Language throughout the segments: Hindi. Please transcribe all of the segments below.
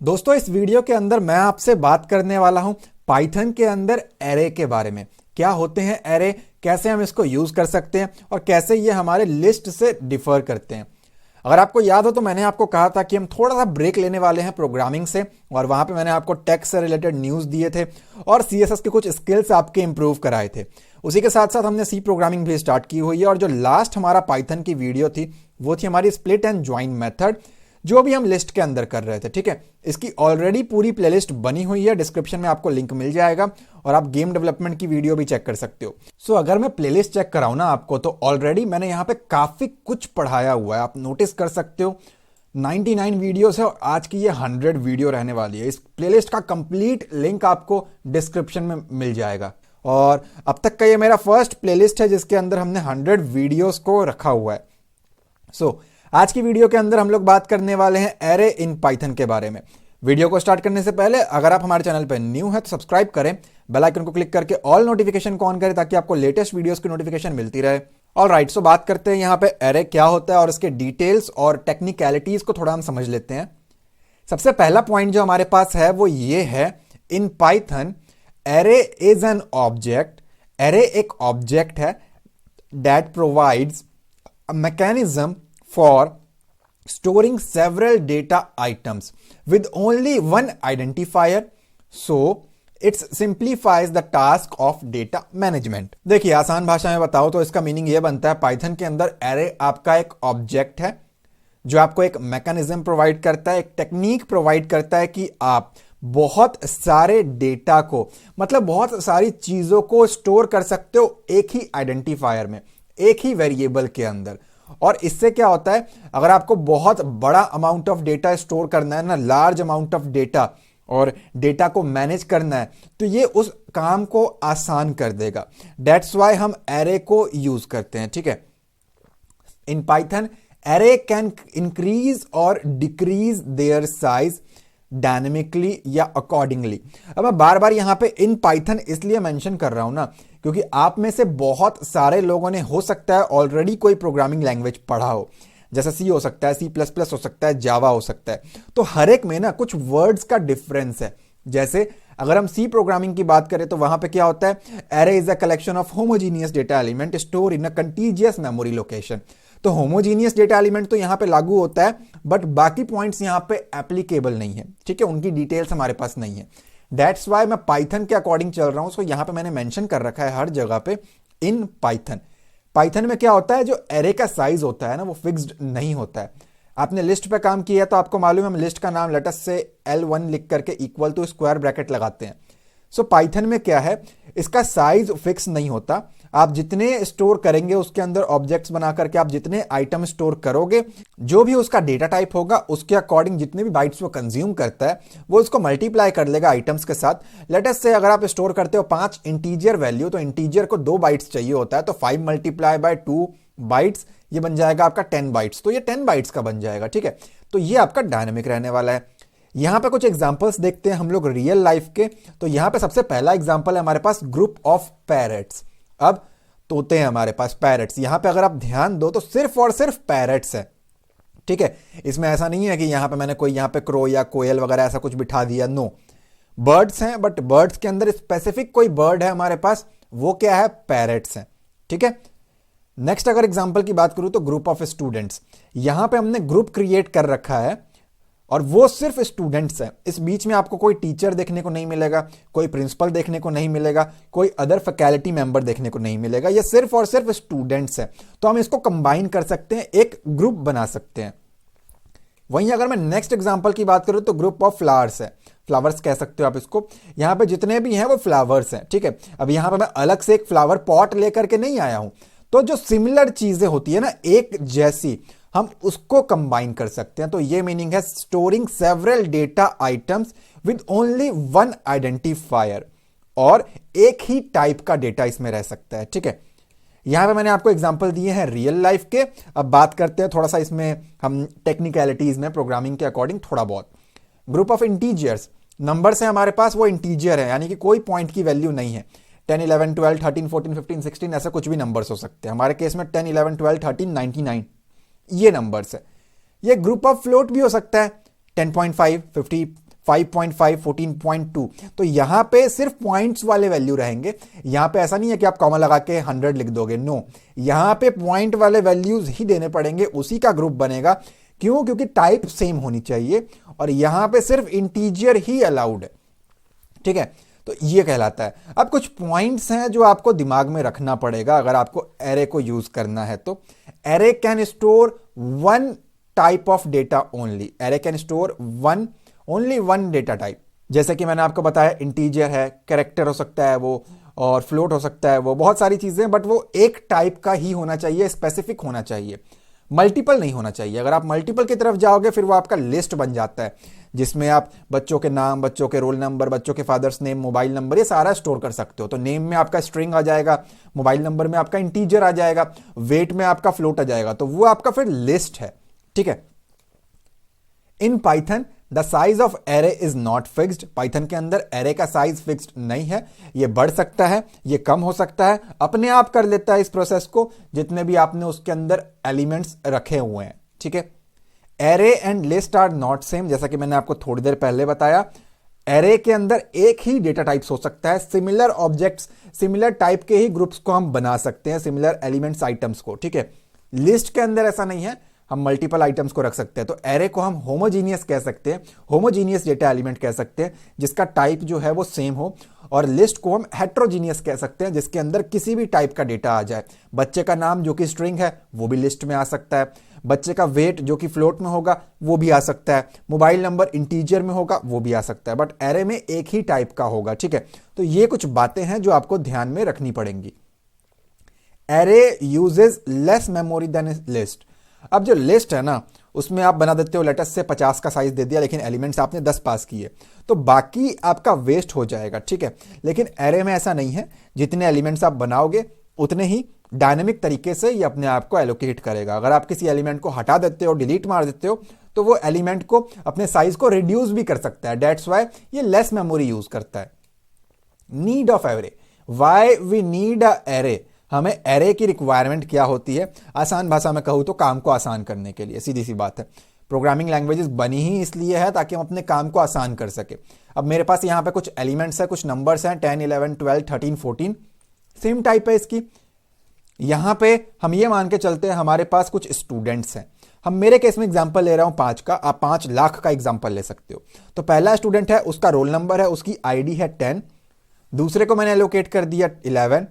दोस्तों इस वीडियो के अंदर मैं आपसे बात करने वाला हूं पाइथन के अंदर एरे के बारे में। क्या होते हैं एरे, कैसे हम इसको यूज कर सकते हैं और कैसे ये हमारे लिस्ट से डिफर करते हैं। अगर आपको याद हो तो मैंने आपको कहा था कि हम थोड़ा सा ब्रेक लेने वाले हैं प्रोग्रामिंग से, और वहां पे मैंने आपको टेक्स्ट से रिलेटेड न्यूज दिए थे और सीएसएस के कुछ स्किल्स आपके इंप्रूव कराए थे। उसी के साथ साथ हमने सी प्रोग्रामिंग भी स्टार्ट की हुई है, और जो लास्ट हमारा पाइथन की वीडियो थी वो थी हमारी स्प्लिट एंड ज्वाइन मेथड, जो भी हम लिस्ट के अंदर कर रहे थे। ठीक है, इसकी ऑलरेडी पूरी प्लेलिस्ट बनी हुई है, डिस्क्रिप्शन में आपको लिंक मिल जाएगा और आप गेम डेवलपमेंट की वीडियो भी चेक कर सकते हो। सो अगर मैं प्लेलिस्ट चेक कराऊं ना आपको, तो ऑलरेडी मैंने यहाँ पे काफी कुछ पढ़ाया हुआ है, आप नोटिस कर सकते हो। 99 वीडियोस है और आज की ये 100 वीडियो रहने वाली है। इस प्लेलिस्ट का कंप्लीट लिंक आपको डिस्क्रिप्शन में मिल जाएगा, और अब तक का ये मेरा फर्स्ट प्लेलिस्ट है जिसके अंदर हमने 100 वीडियोस को रखा हुआ है। सो आज की वीडियो के अंदर हम लोग बात करने वाले हैं एरे इन पाइथन के बारे में। वीडियो को स्टार्ट करने से पहले अगर आप हमारे चैनल पर न्यू हैं तो सब्सक्राइब करें, बेल आइकन को क्लिक करके ऑल नोटिफिकेशन को ऑन करें ताकि आपको लेटेस्ट वीडियोस की नोटिफिकेशन मिलती रहे। ऑलराइट, सो बात करते हैं यहाँ पे एरे क्या होता है और इसके डिटेल्स और टेक्निकलिटीज को थोड़ा हम समझ लेते हैं। सबसे पहला पॉइंट जो हमारे पास है वो ये है, in Python array is an object. Array एक ऑब्जेक्ट है that provides a mechanism for storing several data items with only one identifier, so it simplifies the task of data management। देखिए, आसान भाषा में बताओ तो इसका मीनिंग ये बनता है, पाइथन के अंदर एरे आपका एक ऑब्जेक्ट है जो आपको एक मैकेनिज्म प्रोवाइड करता है, एक टेक्निक प्रोवाइड करता है कि आप बहुत सारे डेटा को, मतलब बहुत सारी चीजों को स्टोर कर सकते हो एक ही आइडेंटिफायर में, एक ही वेरिएबल के अंदर। और इससे क्या होता है, अगर आपको बहुत बड़ा अमाउंट ऑफ डेटा स्टोर करना है ना, लार्ज अमाउंट ऑफ डेटा, और डेटा को मैनेज करना है, तो ये उस काम को आसान कर देगा। दैट्स वाई हम एरे को यूज करते हैं। ठीक है, in Python array can increase और डिक्रीज देयर साइज डायनेमिकली या अकॉर्डिंगली। अब मैं बार बार यहां पे इन पाइथन इसलिए मेंशन कर रहा हूं ना, क्योंकि आप में से बहुत सारे लोगों ने, हो सकता है ऑलरेडी कोई प्रोग्रामिंग लैंग्वेज पढ़ा हो, जैसे सी हो सकता है, C++ हो सकता है, जावा हो सकता है। तो हर एक में ना कुछ वर्ड्स का डिफरेंस है। जैसे अगर हम सी प्रोग्रामिंग की बात करें तो वहां पे क्या होता है, array is a collection of homogeneous data element store in a contiguous memory location. तो होमोजीनियस डेटा एलिमेंट तो यहां पे लागू होता है, बट बाकी पॉइंट्स यहां पे एप्लीकेबल नहीं है। ठीक है, उनकी डिटेल्स हमारे पास नहीं है। दैट्स वाई मैं पाइथन के अकॉर्डिंग चल रहा हूं। सो यहां पे मैंने मेंशन कर रखा है हर जगह पे इन पाइथन। पाइथन में क्या होता है, जो एरे का साइज होता है ना, वो फिक्स्ड नहीं होता है। आपने लिस्ट पे काम किया तो आपको मालूम है, हम लिस्ट का नाम लेटस से L1 लिख करके इक्वल टू स्क्वायर ब्रैकेट लगाते हैं। सो पाइथन में क्या है, इसका साइज फिक्स नहीं होता। आप जितने स्टोर करेंगे उसके अंदर ऑब्जेक्ट्स बना करके, आप जितने आइटम स्टोर करोगे, जो भी उसका डेटा टाइप होगा उसके अकॉर्डिंग जितने भी बाइट्स वो कंज्यूम करता है, वो उसको मल्टीप्लाई कर लेगा आइटम्स के साथ। लेटेस्ट से अगर आप स्टोर करते हो 5 इंटीजर वैल्यू, तो इंटीजर को 2 बाइट्स चाहिए होता है, तो 5 मल्टीप्लाई बाय 2 बाइट्स, ये बन जाएगा आपका 10 बाइट्स। तो ये 10 बाइट्स का बन जाएगा। ठीक है, तो ये आपका डायनेमिक रहने वाला है। यहां पे कुछ एग्जांपल्स देखते हैं हम लोग रियल लाइफ के। तो यहां पे सबसे पहला एग्जांपल है हमारे पास ग्रुप ऑफ पैरेट्स। अब तोते हैं हमारे पास, पैरेट्स। यहां पे अगर आप ध्यान दो तो सिर्फ और सिर्फ पैरेट्स है। ठीक है, इसमें ऐसा नहीं है कि यहां पे मैंने कोई यहां पे क्रो या कोयल वगैरह ऐसा कुछ बिठा दिया। नो, बर्ड्स हैं, बट बर्ड्स के अंदर स्पेसिफिक कोई बर्ड है हमारे पास, वो क्या है, पैरेट्स हैं। ठीक है, नेक्स्ट अगर एग्जांपल की बात करूं तो ग्रुप ऑफ स्टूडेंट्स। यहां पे हमने ग्रुप क्रिएट कर रखा है और वो सिर्फ स्टूडेंट्स हैं। इस बीच में आपको कोई टीचर देखने को नहीं मिलेगा, कोई प्रिंसिपल देखने को नहीं मिलेगा, कोई अदर फैकल्टी मेंबर देखने को नहीं मिलेगा। ये सिर्फ और सिर्फ स्टूडेंट्स हैं। तो हम इसको कंबाइन कर सकते हैं, एक ग्रुप बना सकते हैं। वहीं अगर मैं नेक्स्ट एग्जांपल की बात करूं तो ग्रुप ऑफ फ्लावर्स है, फ्लावर्स कह सकते हो आप इसको। यहां पे जितने भी हैं वो फ्लावर्स हैं। ठीक है, अब यहां पे मैं अलग से एक फ्लावर पॉट लेकर के नहीं आया हूं, तो जो सिमिलर चीजें होती है ना, एक जैसी, हम उसको कंबाइन कर सकते हैं। तो ये मीनिंग है storing several data items with only one identifier, और एक ही टाइप का डेटा इसमें रह सकता है। ठीक है, यहां पे मैंने आपको एग्जांपल दिए हैं रियल लाइफ के। अब बात करते हैं थोड़ा सा इसमें हम टेक्निकलिटीज में, प्रोग्रामिंग के अकॉर्डिंग थोड़ा बहुत। ग्रुप ऑफ इंटीजर्स, नंबर्स है हमारे पास, वो इंटीजर है, यानी कि कोई पॉइंट की वैल्यू नहीं है। 10, 11, 12, 13, 14, 15, 16 ऐसा कुछ भी नंबर्स हो सकते हैं। हमारे केस में 10, 11, 12, 13, 99 ये नंबर्स है। ये ग्रुप ऑफ फ्लोट भी हो सकता है, 10.5, 50, 5.5, 14.2। तो यहां पे सिर्फ पॉइंट्स वाले वैल्यू रहेंगे। यहां पे ऐसा नहीं है कि आप कॉमा लगा के 100 लिख दोगे, नो, यहां पे पॉइंट वाले वैल्यूज ही देने पड़ेंगे, उसी का ग्रुप बनेगा। क्यों? क्योंकि टाइप सेम होनी चाहिए और यहां पे सिर्फ इंटीजर ही अलाउड है, ठीक है। तो ये कहलाता है। अब कुछ पॉइंट्स हैं जो आपको दिमाग में रखना पड़ेगा अगर आपको एरे को यूज करना है। तो array can store one type of data only. Array can store only one data type. जैसे कि मैंने आपको बताया, इंटीजर है, कैरेक्टर हो सकता है वो, और फ्लोट हो सकता है वो, बहुत सारी चीजें, बट वो एक टाइप का ही होना चाहिए, स्पेसिफिक होना चाहिए, मल्टीपल नहीं होना चाहिए। अगर आप मल्टीपल की तरफ जाओगे फिर वो आपका लिस्ट बन जाता है, जिसमें आप बच्चों के नाम, बच्चों के रोल नंबर, बच्चों के फादर्स नेम, मोबाइल नंबर, ये सारा स्टोर कर सकते हो। तो नेम में आपका स्ट्रिंग आ जाएगा, मोबाइल नंबर में आपका इंटीजर आ जाएगा, वेट में आपका फ्लोट आ जाएगा, तो वो आपका फिर लिस्ट है, ठीक है। In Python the size of array is not fixed. Python के अंदर एरे का साइज फिक्स्ड नहीं है, ये बढ़ सकता है, ये कम हो सकता है, अपने आप कर लेता है इस प्रोसेस को, जितने भी आपने उसके अंदर एलिमेंट्स रखे हुए हैं, ठीक है। Array and list are not same, जैसा कि मैंने आपको थोड़ी देर पहले बताया। एरे के अंदर एक ही डेटा टाइप्स हो सकता है, सिमिलर ऑब्जेक्ट्स, सिमिलर टाइप के ही ग्रुप्स को हम बना सकते हैं, सिमिलर एलिमेंट्स, आइटम्स को, ठीक है। लिस्ट के अंदर ऐसा नहीं है, हम मल्टीपल आइटम्स को रख सकते हैं। तो एरे को हम होमोजीनियस कह सकते हैं, होमोजीनियस डेटा एलिमेंट कह सकते हैं, जिसका टाइप जो है वो सेम हो। और लिस्ट को हम हेट्रोजीनियस कह सकते हैं, जिसके अंदर किसी भी टाइप का डेटा आ जाए। बच्चे का नाम जो कि स्ट्रिंग है वो भी लिस्ट में आ सकता है, बच्चे का वेट जो कि फ्लोट में होगा वो भी आ सकता है, मोबाइल नंबर इंटीजर में होगा वो भी आ सकता है, बट एरे में एक ही टाइप का होगा, ठीक है। तो ये कुछ बातें हैं जो आपको ध्यान में रखनी पड़ेंगी। Array uses less memory than list. अब जो लिस्ट है ना, उसमें आप बना देते हो, लेटर से 50 का साइज दे दिया, लेकिन एलिमेंट्स आपने 10 पास किए, तो बाकी आपका वेस्ट हो जाएगा, ठीक है। लेकिन एरे में ऐसा नहीं है, जितने एलिमेंट्स आप बनाओगे उतने ही डायनेमिक तरीके से ये अपने आप को एलोकेट करेगा। अगर आप किसी एलिमेंट को हटा देते हो, डिलीट मार देते हो, तो वो एलिमेंट को, अपने साइज को रिड्यूस भी कर सकता है। दैट्स वाई ये लेस मेमोरी यूज करता है। Need of array, why we need a array. हमें एरे की रिक्वायरमेंट क्या होती है? आसान भाषा में कहूं तो काम को आसान करने के लिए, सीधी सी बात है। प्रोग्रामिंग लैंग्वेजेस बनी ही इसलिए है ताकि हम अपने काम को आसान कर सके। अब मेरे पास यहां पे कुछ एलिमेंट्स है, कुछ नंबर्स हैं, 10, 11, 12, 13, 14, सेम टाइप है इसकी। यहां पे हम ये मान के चलते हैं हमारे पास कुछ स्टूडेंट्स हैं। हम मेरे केस में एग्जांपल ले रहा हूं 5 का, आप 5 लाख का एग्जांपल ले सकते हो। तो पहला स्टूडेंट है, उसका रोल नंबर है, उसकी आईडी है 10। दूसरे को मैंने एलोकेट कर दिया 11।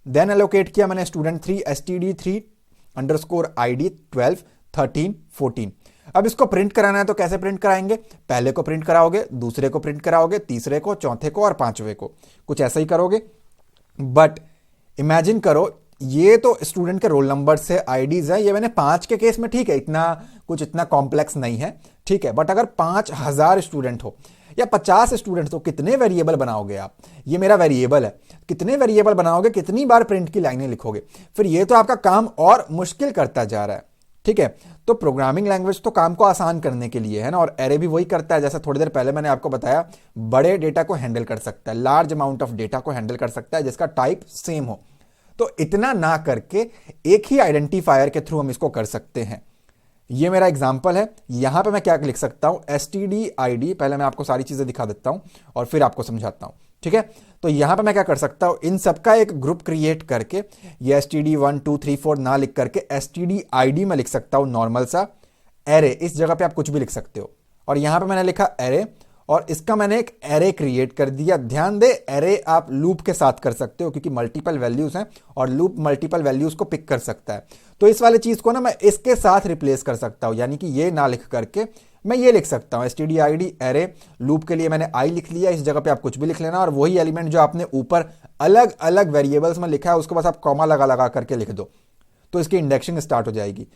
देन एलोकेट किया मैंने स्टूडेंट 3, std3 अंडरस्कोर id 12, 13, 14। अब इसको प्रिंट कराना है तो कैसे प्रिंट कराएंगे? पहले को प्रिंट कराओगे, दूसरे को प्रिंट कराओगे, तीसरे को, चौथे को और पांचवे को, कुछ ऐसा ही करोगे। बट इमेजिन करो, ये तो स्टूडेंट के रोल नंबर से आईडीज है, ये मैंने 5 के केस में, ठीक है, इतना कॉम्प्लेक्स नहीं है, ठीक है। बट अगर 5000 स्टूडेंट हो या 50 स्टूडेंट हो, कितने वेरिएबल बनाओगे आप? ये मेरा वेरिएबल है, कितने वेरिएबल बनाओगे, कितनी बार प्रिंट की लाइनें लिखोगे? फिर ये तो आपका काम और मुश्किल करता जा रहा है, ठीक है। तो प्रोग्रामिंग लैंग्वेज तो काम को आसान करने के लिए है ना, और एरे भी वही करता है। जैसे थोड़ी देर पहले मैंने आपको बताया, बड़े डेटा को हैंडल कर सकता है, लार्ज अमाउंट ऑफ डेटा को हैंडल कर सकता है जिसका टाइप सेम हो। तो इतना ना करके एक ही आइडेंटिफायर के थ्रू हम इसको कर सकते हैं। ये मेरा एग्जांपल है। यहां पे मैं क्या लिख सकता हूं? std_id। पहले मैं आपको सारी चीजें दिखा देता हूं और फिर आपको समझाता हूं, ठीक है। तो यहां पे मैं क्या कर सकता हूं? इन सबका एक ग्रुप क्रिएट करके, ये std1 2 3 4 ना लिख करके std_id में लिख सकता हूं नॉर्मल सा एरे। इस जगह पे आप कुछ भी लिख सकते हो। और यहां पे मैंने लिखा एरे, और इसका मैंने एक एरे क्रिएट कर दिया। ध्यान दे, एरे आप लूप के साथ कर सकते हो क्योंकि मल्टीपल वैल्यूज हैं और लूप मल्टीपल वैल्यूज को पिक कर सकता है। तो इस वाली चीज को ना मैं इसके साथ रिप्लेस कर सकता हूं, यानी कि ये ना लिख करके मैं ये लिख सकता हूं std_id एरे। लूप के लिए मैंने आई लिख लिया, इस जगह पे आप कुछ भी लिख लेना, और वही एलिमेंट जो आपने ऊपर अलग अलग वेरिएबल्स में लिखा है उसको बस आप कॉमा लगा लगा करके लिख दो, तो इसकी इंडेक्सिंग स्टार्ट हो जाएगी।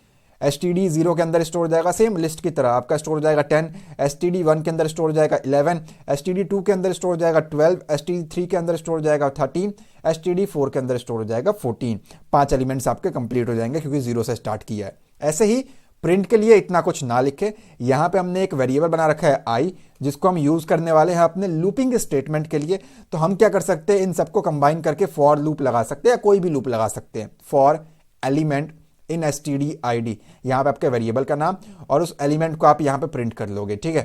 std0 के अंदर स्टोर हो जाएगा, सेम लिस्ट की तरह आपका स्टोर हो जाएगा 10, std1 के अंदर स्टोर हो जाएगा 11, std2 के अंदर स्टोर हो जाएगा 12, std3 के अंदर स्टोर हो जाएगा 13, std4 के अंदर स्टोर हो जाएगा 14। 5 एलिमेंट्स आपके कंप्लीट हो जाएंगे क्योंकि 0 से स्टार्ट किया है। ऐसे ही प्रिंट के लिए इतना कुछ ना लिखे, यहां पे हमने एक वेरिएबल बना रखा है i, जिसको हम यूज करने वाले हैं अपने लूपिंग स्टेटमेंट के लिए। तो हम क्या कर सकते हैं, इन सबको कंबाइन करके फॉर लूप लगा सकते हैं या कोई भी लूप लगा सकते हैं। फॉर एलिमेंट इन std_id, यहां पे आपके वेरिएबल का नाम और उस एलिमेंट को आप यहां पे प्रिंट कर लोगे, ठीक है।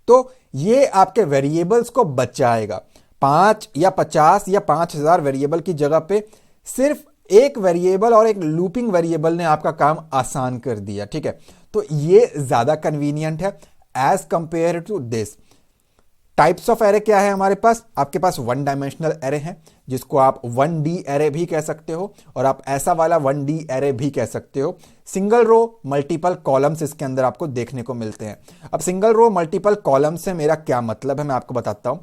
तो ये आपके वेरिएबल्स को बचाएगा। 5 या 50 या 5000 वेरिएबल की जगह पे सिर्फ एक वेरिएबल और एक लूपिंग वेरिएबल ने आपका काम आसान कर दिया। ठीक है, तो ये ज्यादा कन्वीनियंट है as compare to this. Types of array क्या है हमारे पास? आपके पास 1 डायमेंशनल एरे है जिसको आप 1D एरे भी कह सकते हो, और आप ऐसा वाला 1D एरे भी कह सकते हो। सिंगल रो मल्टीपल कॉलम्स इसके अंदर आपको देखने को मिलते हैं। अब सिंगल रो मल्टीपल कॉलम से मेरा क्या मतलब है मैं आपको बताता हूं।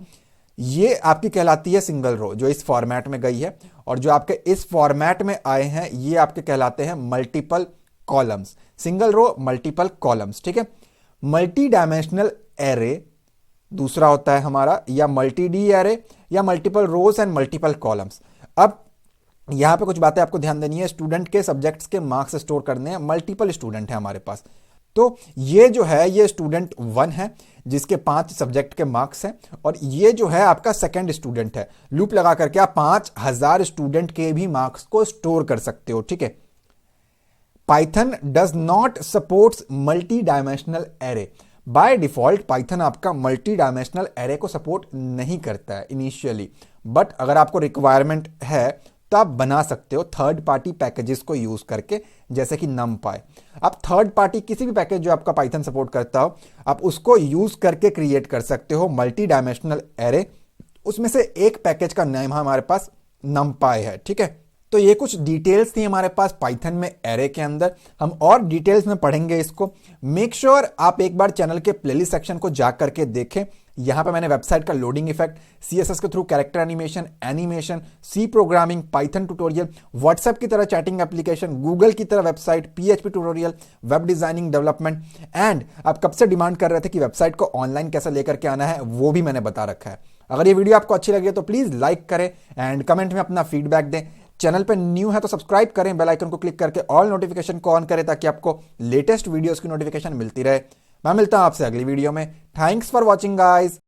ये आपकी कहलाती है सिंगल रो जो इस फॉर्मेट में गई है, और जो आपके इस फॉर्मेट में आए हैं ये आपके कहलाते हैं multiple columns. Single row multiple columns. ठीक है, मल्टी डायमेंशनल एरे दूसरा होता है हमारा, या मल्टी डी एरे, या multiple rows and multiple columns. अब यहां पे कुछ बातें आपको ध्यान देनी है। स्टूडेंट के सब्जेक्ट्स के मार्क्स स्टोर करने हैं, मल्टीपल स्टूडेंट है हमारे पास, तो ये जो है ये स्टूडेंट 1 है जिसके 5 सब्जेक्ट के मार्क्स हैं, और ये जो है आपका सेकंड स्टूडेंट है। लूप लगा करके आप 5000 स्टूडेंट के भी मार्क्स को स्टोर कर सकते हो। ठीक है, Python does not supports multi dimensional array. By default Python आपका मल्टी डायमेंशनल एरे को सपोर्ट नहीं करता है इनिशियली, बट अगर आपको रिक्वायरमेंट है तो आप बना सकते हो थर्ड पार्टी पैकेजेस को यूज करके, जैसे कि numpy। आप थर्ड पार्टी किसी भी पैकेज जो आपका पाइथन सपोर्ट करता हो आप उसको यूज करके क्रिएट कर सकते हो मल्टी डायमेंशनल एरे। उसमें से एक पैकेज का नाम हमारे पास numpy है। ठीक है, तो ये कुछ डिटेल्स थी हमारे पास पाइथन में एरे के अंदर। हम और डिटेल्स में पढ़ेंगे इसको। मेक श्योर आप एक बार चैनल के प्लेलिस्ट सेक्शन को जा करके देखें। यहां पे मैंने वेबसाइट का लोडिंग इफेक्ट, सीएसएस के through character animation, C programming, Python tutorial, WhatsApp की तरह चैटिंग एप्लीकेशन, गूगल की तरह website, PHP tutorial, web designing development, and आप कब से डिमांड कर रहे थे कि वेबसाइट को ऑनलाइन कैसे लेकर के आना है वो भी मैंने बता रखा है। अगर ये वीडियो आपको अच्छी लगी तो प्लीज लाइक करें एंड कमेंट में अपना फीडबैक दें। चैनल पर न्यू है तो सब्सक्राइब करें, बेल आइकन को क्लिक करके ऑल नोटिफिकेशन को ऑन करें ताकि आपको लेटेस्ट वीडियोस की नोटिफिकेशन मिलती रहे। मैं मिलता हूं आपसे अगली वीडियो में। Thanks for watching guys.